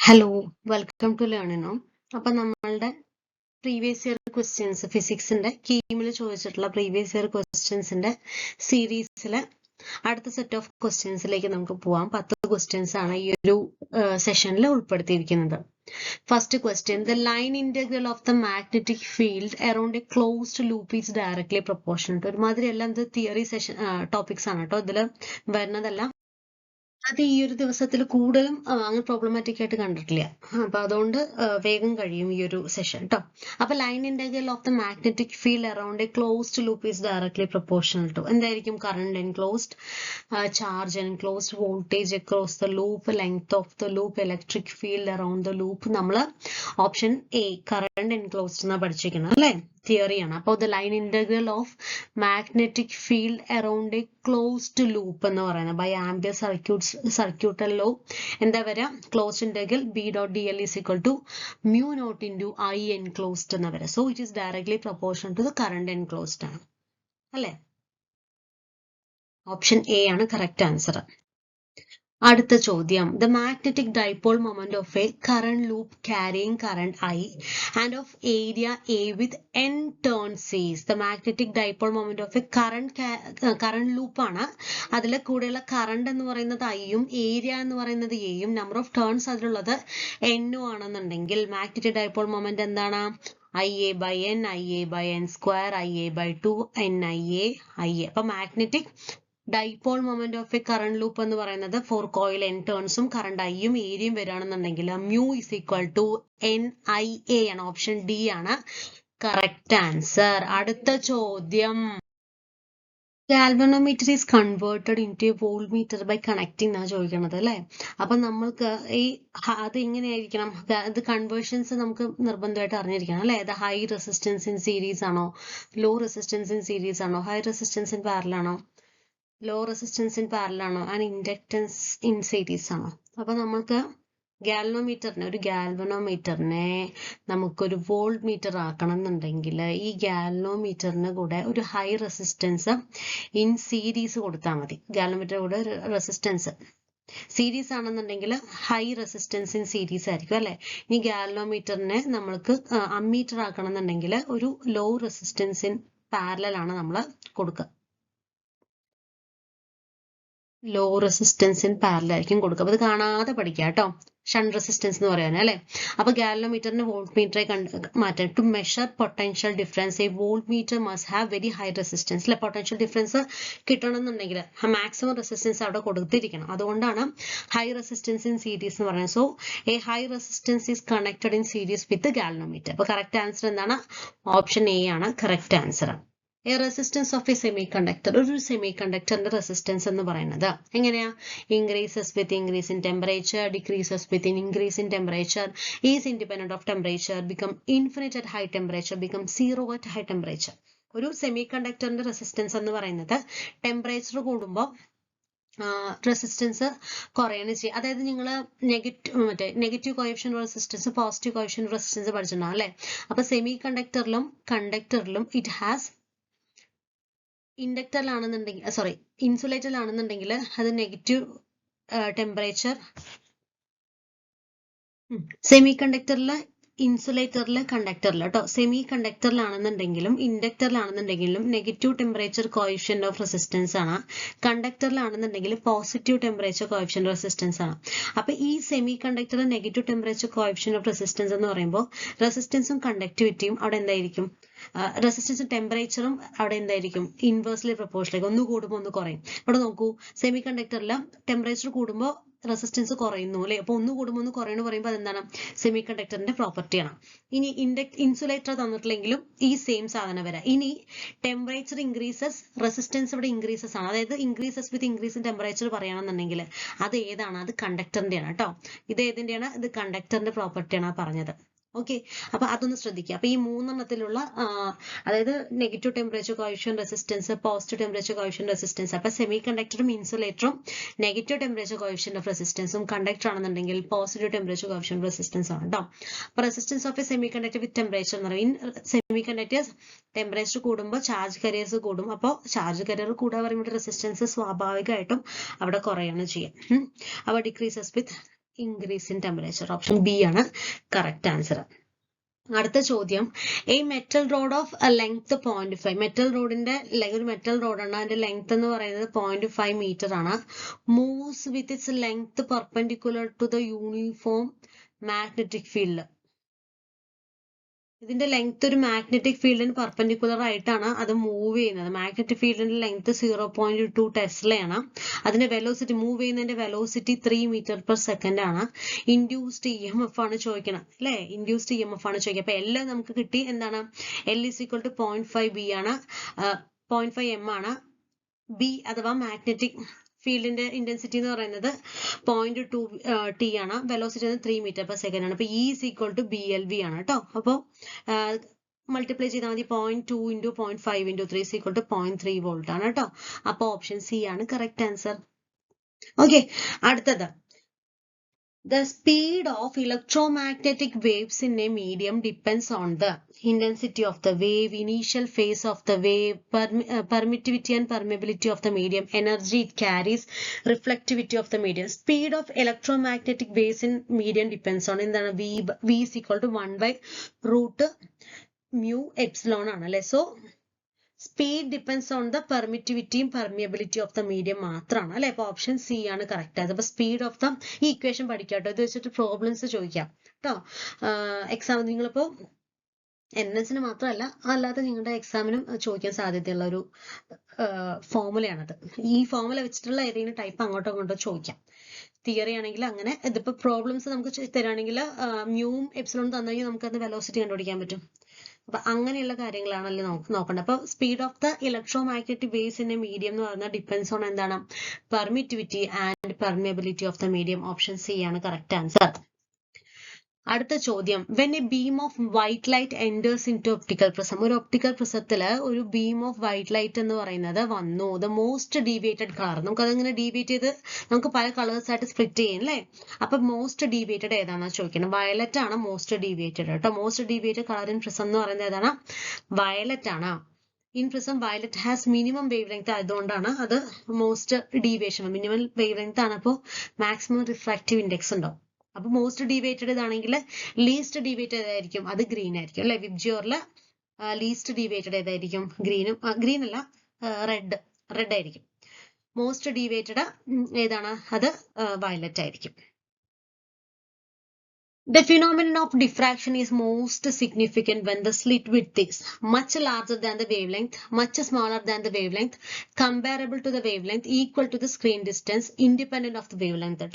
Hello, welcome to ലേണിനോ. അപ്പൊ നമ്മളുടെ പ്രീവിയസ് ഇയർ ക്വസ്റ്റ്യൻസ് ഫിസിക്സിന്റെ കീമിൽ ചോദിച്ചിട്ടുള്ള പ്രീവിയസ് ഇയർ ക്വസ്റ്റ്യൻസിന്റെ സീരീസിലെ അടുത്ത സെറ്റ് ഓഫ് ക്വസ്റ്റ്യൻസിലേക്ക് നമുക്ക് പോവാം. 10 ക്വസ്റ്റ്യൻസ് ആണ് ഈ ഒരു സെഷനിൽ ഉൾപ്പെടുത്തിയിരിക്കുന്നത്. First question, the line integral of the magnetic field around a closed loop is directly proportional to. ഒരുമാതിരി എല്ലാം ഇത് തിയറി സെഷൻ ടോപ്പിക്സ് ആണ് കേട്ടോ. ഇതിൽ വരുന്നതെല്ലാം അത് ഈ ഒരു ദിവസത്തിൽ കൂടുതലും അങ്ങനെ പ്രോബ്ലമാറ്റിക് ആയിട്ട് കണ്ടിട്ടില്ല. അപ്പൊ അതുകൊണ്ട് വേഗം കഴിയും ഈ ഒരു സെഷൻ കേട്ടോ. അപ്പൊ line integral of the magnetic field around a closed loop is directly proportional to എന്തായിരിക്കും? Current enclosed, charge enclosed, voltage across the loop, length of the loop, electric field around the loop. നമ്മൾ option A current enclosed എന്നാ പഠിച്ചിരിക്കണം അല്ലെ, തിയറിയാണ്. അപ്പോൾ the line integral of magnetic field around a closed loop എന്ന് പറയുന്നത് by Ampere circuital law എന്താ വരാ? Closed integral B dot D L is equal to mu naught into I enclosed എന്ന് വരാം. So it is directly proportional to the current enclosed ആണ് അല്ലെ. Option A ആണ് correct answer. അടുത്ത ചോദ്യം, the magnetic dipole moment of a current loop carrying current I and of area A with n turns is. The magnetic dipole moment of a current loop ആണ്. അതിൽ കൂടെയുള്ള current എന്ന് പറയുന്നത് ഐയും area എന്ന് പറയുന്നത് എയും നമ്പർ ഓഫ് ടേൺസ് അതിലുള്ളത് എന്നും ആണെന്നുണ്ടെങ്കിൽ മാഗ്നറ്റിക് ഡൈപോൾ മൊമെന്റ് എന്താണ്? IA by n, IA by n square, IA by 2, NIA, IA. അപ്പൊ magnetic dipole moment of a current loop എന്ന് പറയുന്നത് ഫോർ കോയിൽ n ടേൺസും കറണ്ട് ഐയും ഏരിയയും വരികയാണെന്നുണ്ടെങ്കിൽ mu is equal to NIA ആണ്. ഓപ്ഷൻ ഡി ആണ് കറക്റ്റ് ആൻസർ. അടുത്ത ചോദ്യം, galvanometer is converted into a voltmeter by connecting എന്നാണ് ചോദിക്കണത് അല്ലെ. അപ്പൊ നമ്മൾക്ക് ഈ അത് എങ്ങനെയായിരിക്കണം? ഇത് കൺവേർഷൻസ് നമുക്ക് നിർബന്ധമായിട്ട് അറിഞ്ഞിരിക്കണം അല്ലെ. അത് ഹൈ റെസിസ്റ്റൻസ് ഇൻ സീരീസ് ആണോ, ലോ റെസിസ്റ്റൻസ് ഇൻ സീരീസ് ആണോ, ഹൈ റെസിസ്റ്റൻസ് ഇൻ പാരലൽ ആണോ, ലോ റെസിസ്റ്റൻസ് ഇൻ പാരലൽ ആണോ, ആൻഡ് ഇൻഡക്റ്റൻസ് ഇൻ സീരീസ് ആണോ? അപ്പൊ നമ്മൾക്ക് ഗാൽവനോമീറ്ററിനെ നമുക്കൊരു വോൾട്ട് മീറ്റർ ആക്കണം എന്നുണ്ടെങ്കിൽ ഈ ഗാൽവനോമീറ്ററിന് കൂടെ ഒരു ഹൈ റെസിസ്റ്റൻസ് ഇൻ സീരീസ് കൊടുത്താൽ മതി. ഗാൽവനോമീറ്റർ കൂടെ റെസിസ്റ്റൻസ് സീരീസ് ആണെന്നുണ്ടെങ്കിൽ ഹൈ റെസിസ്റ്റൻസ് ഇൻ സീരീസ് ആയിരിക്കും അല്ലെ. ഇനി ഗാൽവനോമീറ്ററിനെ നമ്മൾക്ക് അമ്മീറ്റർ ആക്കണം എന്നുണ്ടെങ്കിൽ ഒരു ലോ റെസിസ്റ്റൻസ് ഇൻ പാരലൽ ആണ് നമ്മൾ കൊടുക്കുക. ലോ റെസിസ്റ്റൻസ് ഇൻ പാരലൽ ആയിരിക്കും കൊടുക്കുക. അപ്പൊ ഇത് കാണാതെ പഠിക്കുക കേട്ടോ. ഷണ്ട് റെസിസ്റ്റൻസ് എന്ന് പറയാൻ അല്ലെ. അപ്പൊ ഗാലനോമീറ്ററിന് വോൾട്ട് മീറ്ററെ മാറ്റാം. To measure potential difference a voltmeter must have very high resistance അല്ലെ. പൊട്ടൻഷ്യൽ ഡിഫറൻസ് കിട്ടണമെന്നുണ്ടെങ്കിൽ മാക്സിമം റെസിസ്റ്റൻസ് അവിടെ കൊടുത്തിരിക്കണം. അതുകൊണ്ടാണ് ഹൈ റെസിസ്റ്റൻസ് ഇൻ സീരീസ് എന്ന് പറയുന്നത്. So a high resistance is connected in series with galvanometer. അപ്പൊ കറക്റ്റ് ആൻസർ എന്താണ്? Option A ആണ് correct answer. A resistance of a semiconductor, ഒരു സെമികണ്ടക്ടറിന്റെ റെസിസ്റ്റൻസ് എന്ന് പറയുന്നത് എങ്ങനെയാ? increases with increase in temperature, decreases with increase in temperature, is independent of temperature, become infinite at high temperature, become zero at high temperature. ഒരു സെമികണ്ടക്ടറിന്റെ resistance എന്ന് പറയുന്നത് temperature കൂടുമ്പോൾ resistance കുറയാണ് ചെയ്യുക. അതായത് നിങ്ങൾ negative coefficient resistance, positive coefficient resistance പഠിച്ചിട്ടുണ്ടാവും അല്ലെ. അപ്പൊ സെമികണ്ടക്ടറിലും കണ്ടക്ടറിലും ഇറ്റ് ഹാസ് ഇൻഡക്ടറിലാണെന്നുണ്ടെങ്കിൽ ഇൻസുലേറ്ററിലാണെന്നുണ്ടെങ്കിൽ അത് നെഗറ്റീവ് ടെമ്പറേച്ചർ, സെമികണ്ടക്ടറിലെ ഇൻസുലേറ്ററിലെ കണ്ടക്ടറിൽ കേട്ടോ. സെമി കണ്ടക്ടറിലാണെന്നുണ്ടെങ്കിലും ഇൻഡക്ടറിലാണെന്നുണ്ടെങ്കിലും negative temperature coefficient of resistance ആണ്. കണ്ടക്ടറിലാണെന്നുണ്ടെങ്കിൽ പോസിറ്റീവ് ടെമ്പറേച്ചർ കോഎഫിഷ്യന്റ് റെസിസ്റ്റൻസ് ആണ്. അപ്പൊ ഈ semiconductor negative temperature coefficient of resistance എന്ന് പറയുമ്പോൾ റെസിസ്റ്റൻസും കണ്ടക്ടിവിറ്റിയും അവിടെ എന്തായിരിക്കും? റെസിസ്റ്റൻസും ടെമ്പറേച്ചറും അവിടെ എന്തായിരിക്കും? Inversely proportional. ഒന്ന് കൂടുമ്പോൾ ഒന്ന് കുറയും. ഇവിടെ നോക്കൂ, സെമി കണ്ടക്ടറിൽ ടെമ്പറേച്ചർ കൂടുമ്പോൾ റെസിസ്റ്റൻസ് കുറയുന്നു അല്ലെ. അപ്പൊ ഒന്ന് കൂടുമ്പോൾ ഒന്ന് കുറയുന്നു പറയുമ്പോൾ അതെന്താണ്? സെമി കണ്ടക്ടറിന്റെ പ്രോപ്പർട്ടിയാണ്. ഇനി ഇൻസുലേറ്റർ തന്നിട്ടില്ലെങ്കിലും ഈ സെയിം സാധനം വരാം. ഇനി ടെമ്പറേച്ചർ ഇൻക്രീസസ്, റെസിസ്റ്റൻസ് ഇവിടെ ഇൻക്രീസസ് ആണ്. അതായത് increases with increase in temperature പറയുകയാണെന്നുണ്ടെങ്കിൽ അത് ഏതാണ്? അത് കണ്ടക്ടറിന്റെയാണ് കേട്ടോ. ഇത് ഏതിന്റെയാണ്? ഇത് കണ്ടക്ടറിന്റെ പ്രോപ്പർട്ടിയാണ് പറഞ്ഞത്. ഓക്കെ, അപ്പൊ അതൊന്ന് ശ്രദ്ധിക്കുക. അപ്പൊ ഈ മൂന്നെണ്ണത്തിലുള്ള അതായത് negative temperature coefficient resistance, positive temperature coefficient resistance. അപ്പൊ സെമി കണ്ടക്ടറും ഇൻസുലേറ്ററും നെഗറ്റീവ് ടെമ്പറേച്ചർ കോഎഫിഷ്യന്റ് ഓഫ് റെസിസ്റ്റൻസും, കണ്ടക്ടർ ആണെന്നുണ്ടെങ്കിൽ പോസിറ്റീവ് ടെമ്പറേച്ചർ കോഎഫിഷ്യന്റ് റെസിസ്റ്റൻസ് ആണ് കേട്ടോ. അപ്പൊ resistance of a semiconductor with temperature എന്ന് പറയും. സെമി കണ്ടക്ടേഴ്സ് ടെമ്പറേച്ചർ കൂടുമ്പോൾ ചാർജ് കരിയേഴ്സ് കൂടും. അപ്പോൾ ചാർജ് കരിയർ കൂടാതെ പറയുമ്പോൾ റെസിസ്റ്റൻസ് സ്വാഭാവികമായിട്ടും അവിടെ കുറയാണ് ചെയ്യുക. അപ്പൊ decreases with increase in temperature. Option B ആണ് correct answer. അടുത്ത ചോദ്യം, a metal rod of a length 0.5, metal റോഡിന്റെ ഒരു മെറ്റൽ റോഡാണ്, അതിന്റെ ലെങ്ത് എന്ന് പറയുന്നത് 0.5 മീറ്റർ ആണ്, moves with its length perpendicular to the uniform magnetic field. ഇതിന്റെ ലെങ്ത് ഒരു മാഗ്നറ്റിക് ഫീൽഡിന് പെർപെൻഡിക്കുലർ ആയിട്ടാണ് അത് മൂവ് ചെയ്യുന്നത്. മാഗ്നറ്റിക് ഫീൽഡിന്റെ ലെങ്ത് 0.2 ടെസ്ലയാണ്. അതിന്റെ വെലോസിറ്റി, മൂവ് ചെയ്യുന്നതിന്റെ വെലോസിറ്റി 3 മീറ്റർ പെർ സെക്കൻഡ് ആണ്. ഇൻഡ്യൂസ്ഡ് EMF ആണ് ചോദിക്കണം അല്ലെ, ഇൻഡ്യൂസ്ഡ് EMF ആണ് ചോദിക്കുക. അപ്പൊ എല്ലാം നമുക്ക് കിട്ടി. എന്താണ്? L is equal to 0.5 B ആണ്, 0.5 M ആണ്. B അഥവാ മാഗ്നറ്റിക് ഫീൽഡിന്റെ ഇന്റൻസിറ്റി എന്ന് പറയുന്നത് 0.2 T ആണ്, വെലോസിറ്റി 3 മീറ്റർ പെർ സെക്കൻഡ് ആണ്. അപ്പൊ E is equal to BLV ആണ് കേട്ടോ. അപ്പൊ മൾട്ടിപ്ലൈ ചെയ്താൽ മതി. 0.2 into 0.5 into 3 is equal to 0.3 volt ആണ് കേട്ടോ. അപ്പൊ ഓപ്ഷൻ സി ആണ് കറക്റ്റ് ആൻസർ. ഓക്കെ, അടുത്തത്, the speed of electromagnetic waves in a medium depends on the intensity of the wave, initial phase of the wave, permittivity and permeability of the medium, energy it carries, reflectivity of the medium. Speed of electromagnetic waves in medium depends on എന്താണ്? V is equal to 1 by root mu epsilon ആണ് അല്ലെ. So speed depends on the പെർമിറ്റിവിറ്റിയും permeability of the medium മാത്രമാണ് അല്ലെ. അപ്പൊ option C ആണ് correct ആയത്. അപ്പൊ സ്പീഡ് ഓഫ് ദ, ഈ ഇക്വേഷൻ പഠിക്കാട്ടോ, ഇത് വെച്ചിട്ട് പ്രോബ്ലംസ് ചോദിക്കാം കേട്ടോ. എക്സാം നിങ്ങളിപ്പോ NS മാത്രമല്ല, അല്ലാതെ നിങ്ങളുടെ എക്സാമിനും ചോദിക്കാൻ സാധ്യതയുള്ള ഒരു ഫോർമുലയാണത്. ഈ ഫോർമുല വെച്ചിട്ടുള്ള ഏതെങ്കിലും ടൈപ്പ് അങ്ങോട്ടോ ഇങ്ങോട്ടോ ചോദിക്കാം. തിയറി ആണെങ്കിൽ അങ്ങനെ. ഇതിപ്പോ പ്രോബ്ലംസ് നമുക്ക് തരാണെങ്കിൽ മ്യൂവും എപ്സിലോണും തന്നു കഴിഞ്ഞാൽ നമുക്ക് അത് വെലോസിറ്റി കണ്ടുപിടിക്കാൻ പറ്റും. അപ്പൊ അങ്ങനെയുള്ള കാര്യങ്ങളാണല്ലോ നോക്കേണ്ടത്. അപ്പൊ speed of the electromagnetic waves in A medium എന്ന് പറയുന്നത് ഡിപ്പെൻസ് ഓൺ എന്താണ്? Permittivity and permeability of the medium. Option C ആണ് കറക്റ്റ് ആൻസർ. അടുത്ത ചോദ്യം, when a beam of white light enters into optical prism, ഒരു ഒപ്റ്റിക്കൽ പ്രിസത്തില് ഒരു beam of white light എന്ന് പറയുന്നത് വന്നു, the most deviated color, നമുക്ക് അതങ്ങനെ ഡീവിയേറ്റ് ചെയ്ത് നമുക്ക് പല കളേഴ്സ് ആയിട്ട് സ്പ്ലിറ്റ് ചെയ്യും അല്ലേ. അപ്പൊ മോസ്റ്റ് ഡീവിയേറ്റഡ് ഏതാണെന്ന് ചോദിക്കണം. വയലറ്റ് ആണ് മോസ്റ്റ് ഡീവിയേറ്റഡ് കേട്ടോ. Most deviated colour in prism എന്ന് പറയുന്നത് ഏതാണ്? വയലറ്റ് ആണ്. In prism violet has minimum wave length ആയതുകൊണ്ടാണ് അത് most deviation, minimum wave length ആണ്. അപ്പോൾ മാക്സിമം റിഫ്രാക്റ്റീവ് ഇൻഡെക്സ് ഉണ്ടാവും. അപ്പൊ മോസ്റ്റ് ഡീവിയേറ്റഡ് ഇതാണെങ്കിൽ ലീസ്റ്റ് ഡീവിയേറ്റഡ് ഏതായിരിക്കും? അത് ഗ്രീൻ ആയിരിക്കും അല്ലെ. വിബ്ജിയോറില് ലീസ്റ്റ് ഡീവിയേറ്റഡ് ഏതായിരിക്കും? ഗ്രീൻ അല്ല, റെഡ് ആയിരിക്കും. മോസ്റ്റ് ഡീവിയേറ്റഡ് ഏതാണ്? അത് വയലറ്റ് ആയിരിക്കും. The phenomenon of diffraction is most significant when the slit width is much larger than the wavelength, much smaller than the wavelength, comparable to the wavelength, equal to the screen distance, independent of the wavelength.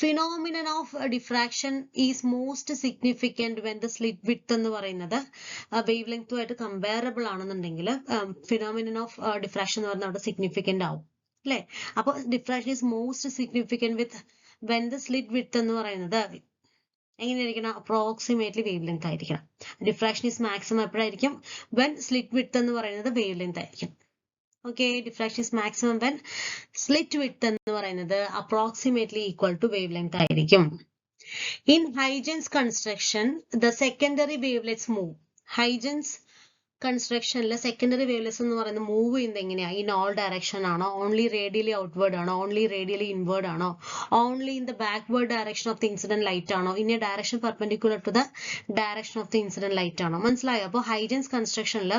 Phenomenon of diffraction is most significant when the slit width എന്ന് പറയുന്നത് wavelength ആയിട്ട് comparable ആണെന്നുണ്ടെങ്കിൽ phenomenon of diffraction എന്ന് പറയുന്നത് അവിടെ significant ആവും അല്ലേ. അപ്പൊ diffraction is most significant with when the slit width എന്ന് പറയുന്നത് എങ്ങനെയായിരിക്കണം? അപ്രോക്സിമേറ്റ്ലി വേവ് ലെങ്ത് ആയിരിക്കണം. ഡിഫ്രാക്ഷൻ ഈസ് മാക്സിമം എപ്പോഴായിരിക്കും? വെൻ സ്ലിറ്റ് വിഡ്ത്ത് എന്ന് പറയുന്നത് വേവ് ലെങ്ത് ആയിരിക്കും. Okay, diffraction is maximum when slit width എന്ന് പറയുന്നത് approximately equal to wavelength ആയിരിക്കും. In Huygens construction the secondary wavelets move. Huygens കൺസ്ട്രക്ഷനിൽ secondary wavelets എന്ന് പറയുന്നത് മൂവ് ചെയ്യുന്നത് എങ്ങനെയാ? ഇൻ ഓൾ ഡയറക്ഷൻ ആണോ? ഓൺലി റേഡിയലി ഔട്ട്വേർഡ് ആണോ? ഓൺലി റേഡിയലി ഇൻവേർഡ് ആണോ? Only in the backward direction of the incident light ആണോ? In a direction perpendicular to the direction of the incident light ആണോ? മനസ്സിലായോ? അപ്പോൾ ഹൈജൻസ് കൺസ്ട്രക്ഷനിൽ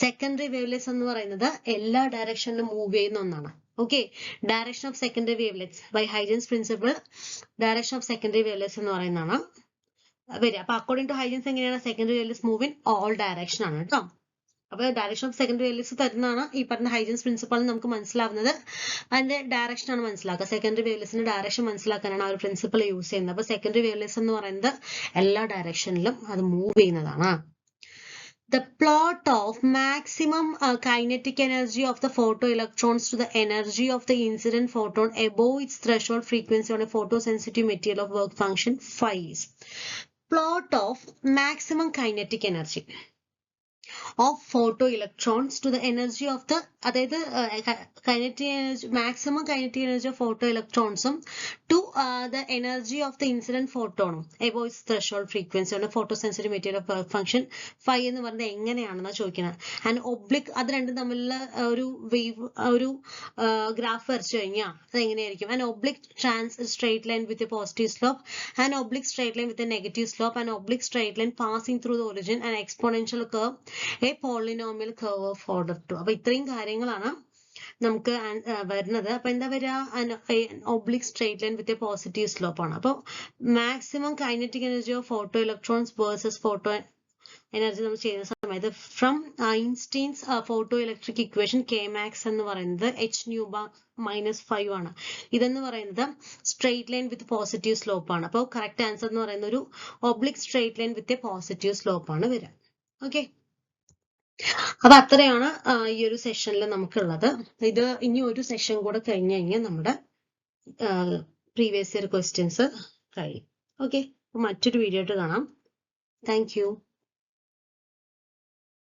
സെക്കൻഡറി വേവ്ലെറ്റ്സ് എന്ന് പറയുന്നത് എല്ലാ ഡയറക്ഷനിലും മൂവ് ചെയ്യുന്ന ഒന്നാണ്. Okay, direction of secondary wavelets by Huygens principle direction of secondary wavelets എന്ന് പറയുന്നതാണ് വരിക. അപ്പൊ അക്കോർഡിംഗ് ടു ഹൈജൻസ് എങ്ങനെയാണ്? Secondary wavelets move in all direction ആണ് കേട്ടോ. അപ്പൊ ഡയറക്ഷൻ ഓഫ് സെക്കൻഡറി വേവ്ലെറ്റ്സ് തരുന്നതാണ് ഈ പറഞ്ഞ ഹൈജൻസ് പ്രിൻസിപ്പിൾ. നമുക്ക് മനസ്സിലാവുന്നത് അതിന്റെ ഡയറക്ഷൻ ആണ് മനസ്സിലാക്കുക. സെക്കൻഡറി വേവ്ലെറ്റ്സിന്റെ ഡയറക്ഷൻ മനസ്സിലാക്കാനാണ് ആ ഒരു പ്രിൻസിപ്പിൾ യൂസ് ചെയ്യുന്നത്. അപ്പൊ സെക്കൻഡറി വേവ്ലെറ്റ്സ് എന്ന് പറയുന്നത് എല്ലാ ഡയറക്ഷനിലും അത് മൂവ് ചെയ്യുന്നതാണ്. The plot of maximum kinetic energy of the photoelectrons to the energy of the incident photon above its threshold frequency on a photosensitive material of work function phi is. Plot of maximum kinetic energy of photoelectrons to the energy of the അതായത് kinetic energy maximum kinetic energy of photo ഇലക്ട്രോൺസും to the energy of the incident ഫോട്ടോണും above threshold frequency ആണ് photo sensitive material of function phi എന്ന് പറയുന്നത് എങ്ങനെയാണെന്ന് ചോദിക്കുന്നത്. And oblique അത് രണ്ടും തമ്മിലുള്ള ഒരു വേവ് ഒരു ഗ്രാഫ് വരച്ചു കഴിഞ്ഞാൽ അത് എങ്ങനെയായിരിക്കും? And oblique straight line with a positive slope, and oblique straight line with a negative slope, and oblique straight line passing through the origin, and exponential curve, A polynomial curve of order 2. അപ്പൊ ഇത്രയും കാര്യങ്ങളാണ് നമുക്ക് വരുന്നത്. അപ്പൊ എന്താ വരിക? Oblique straight line with a positive slope ആണ്. അപ്പൊ maximum kinetic energy of photo electrons versus photo energy നമ്മൾ ചെയ്യുന്ന സമയത്ത് from Einstein's photo electric equation K max എന്ന് പറയുന്നത് h-5 ആണ്. ഇതെന്ന് പറയുന്നത് straight line with positive slope ആണ്. അപ്പോൾ കറക്റ്റ് ആൻസർ എന്ന് പറയുന്ന ഒരു oblique straight line with a positive slope ആണ് വരിക. ഓക്കെ, അപ്പൊ അത്രയാണ് ഈ ഒരു സെഷനിൽ നമുക്കുള്ളത്. ഇത് ഇനി ഒരു സെഷൻ കൂടെ കഴിഞ്ഞ് കഴിഞ്ഞാൽ നമ്മുടെ പ്രീവിയസ് ഇയർ ക്വസ്റ്റ്യൻസ് കഴിയും. ഓക്കെ, മറ്റൊരു വീഡിയോ ആയിട്ട് കാണാം. Thank you.